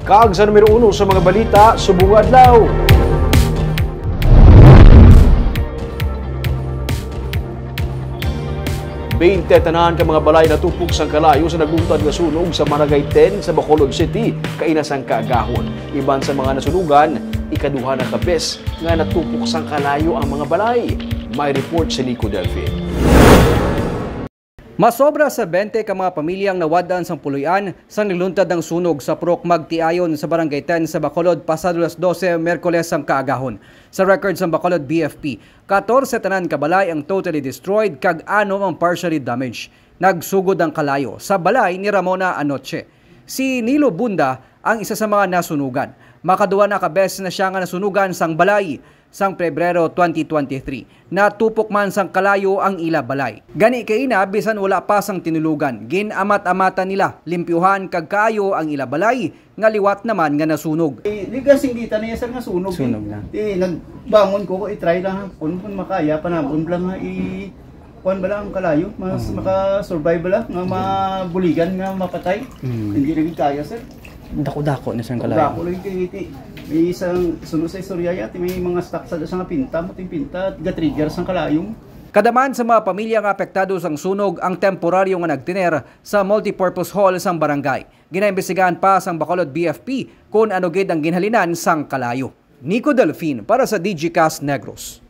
Kaag sa numero 1 sa mga balita, subong adlaw. Tanan ka mga balay na tupok sa kalayo sa naglungtad nga sunog sa Barangay 10 sa Bacolod City, kainasang kaagahon. Iban sa mga nasunugan, ikaduha na kapes nga natupok sa kalayo ang mga balay. May report si Nico Delfin. Masobra sa 20 ka mga pamilyang nawadaan sa puluyan sa niluntad ng sunog sa Purok Magtiayon sa Barangay 10 sa Bacolod pasado alas 12 Miyerkules ang kaagahon. Sa record sa Bacolod BFP, 14 tanan ka balay ang totally destroyed kag 6 ang partially damaged. Nagsugod ang kalayo sa balay ni Ramona Anoche. Si Nilo Bunda ang isa sa mga nasunugan. Makaduwa na kabes na siya nga nasunugan sang balay sang Pebrero 2023. Natupok man sang kalayo ang ila balay. Gani kay ina bisan wala pa sang tinulugan. Ginamat-amatan nila limpyuhan kag kaayo ang ila balay nga liwat naman nga nasunog. Ligasing kita niya sa nga sunog. Sunog na. Nagbangon ko i-try lang kung makaya panabon lang nga kuan bala ang kalayo, mas maka-survive bala nga mabuligan nga mapatay. Hindi rin kaya sir. Dako-dako na sang kalayo. Dako lagi kay may isang sunod sa istorya yati may mga stock sa nga pinta, muting pinta, ga-trigger sang kalayong. Kadaman sa mga pamilyang apektado sang sunog ang temporaryo nga nagtiner sa multipurpose hall sang barangay. Ginaimbestigahan pa sang Bacolod BFP kung ano gid ang ginhalinan sang kalayo. Nico Delfin para sa DigiCast Negros.